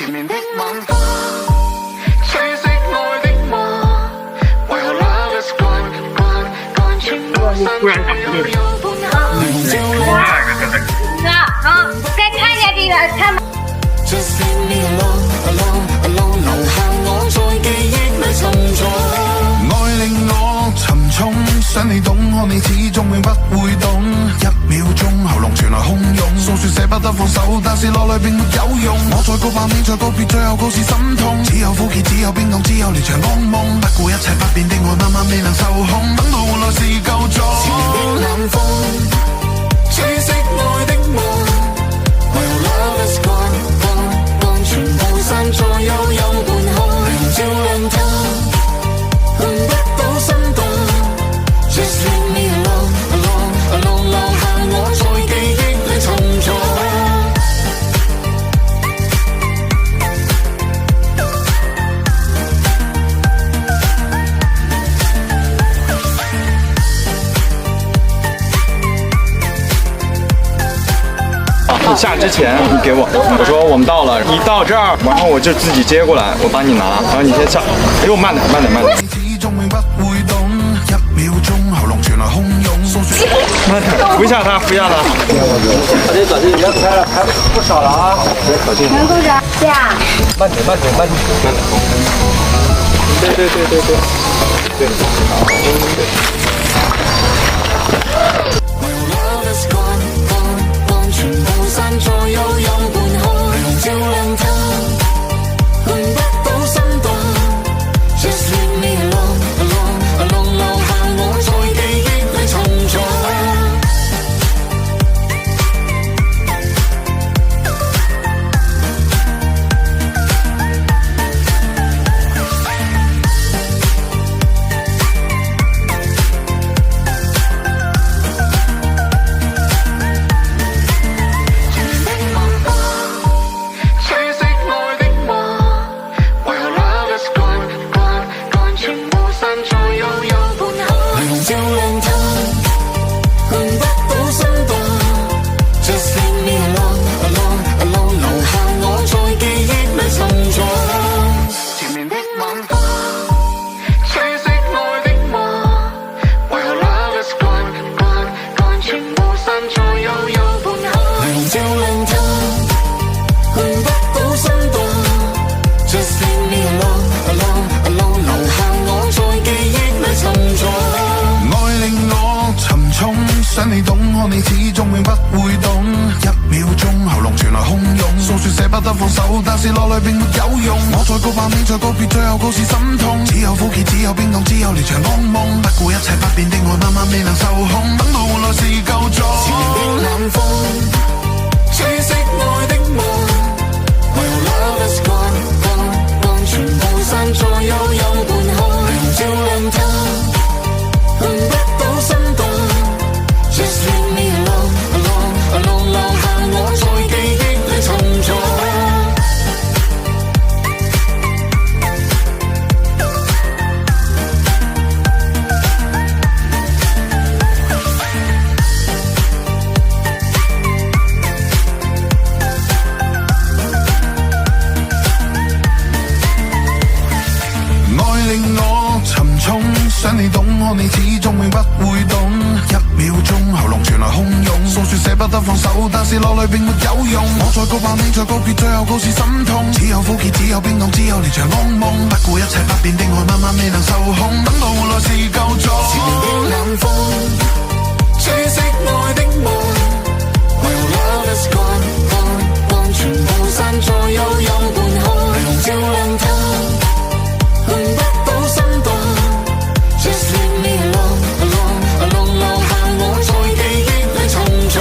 前面的晚風，吹熄愛的夢，為何 love is gone gone gone， 全部散在悠悠半空。再看一下这个，看。Just leave me alone alone alone， 留下我在記憶裏沉重。愛令我沉重，想你懂，可你始終永不會懂。一秒鐘喉嚨傳來洶湧，訴說捨不得放手，但是落淚並沒有用。我再告白面再告別，最後告是心痛。只有苦澀，只有冰凍，只有連場噩夢。不顧一切不變的愛，慢慢未能受控。等到換來是夠鐘。前面的冷風，吹熄愛的夢。While love is gone gone gone， 全部散在悠悠半空。明照亮它，看不到心動。Just leave me alone alone alone， 留下我在記憶裏沉重。下之前你给我说我们到了，一到这儿，然后我就自己接过来，我帮你拿，然后你先下。哎呦，慢点，慢点，慢点。慢点，扶一下他，扶一下他。这短信已经拍了，拍不少了啊。能够着下。慢点，慢点，慢点，慢点。对对对对对。对，好，对。全部散在悠悠半空，明照亮它，看不到心動。Just leave me alone alone alone， 留下我在記憶裏沉重。想你懂，可你始終永不會懂。一秒鐘喉嚨傳來洶湧，訴說捨不得放手，但是落淚並沒有用。我再告白面再告別，最後告是心痛。只有苦澀，只有冰凍，只有連場噩夢。不顧一切不變的愛，慢慢未能受控。等到換來是夠鐘。前面的冷風，吹熄愛的夢。While love is gone gone gone， 全部散在悠悠半空。明照亮它，看不到心動。Just leave me alone alone alone， 留下我在記憶裏沉重。愛令我沉重，想你懂，可你始終永不會懂。一秒鐘喉嚨傳來洶湧，訴說捨不得放手，但是落淚並沒有用。我再告白面再告別，最後告是心痛。只有苦澀，只有冰凍，只有連場噩夢。不顧一切不變的愛，慢慢未能受控。等到換來是夠鐘。前面的冷風，吹熄愛的夢。While love is gone gone gone， 全部散在悠悠半空。明照亮它，看不到心動。Just leave me alone alone alone， 留下我在記憶裏沉重。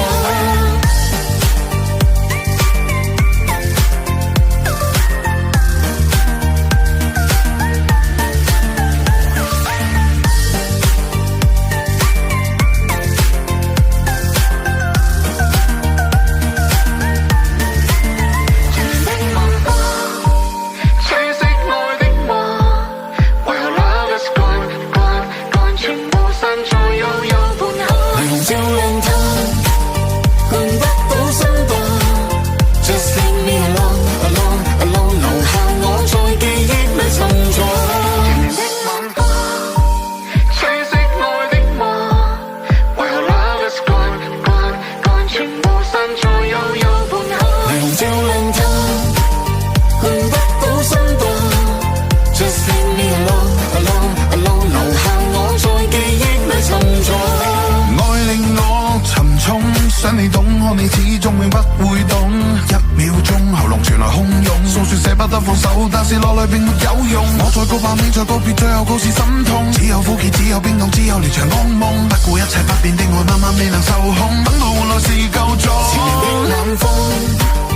但是落淚並沒有用。我再告白，你再告別，最後告示心痛。只有苦澀，只有冰凍，只有連場噩夢。不顧一切不變的愛，慢慢未能受控。等到換來是夠鐘。前面的冷風。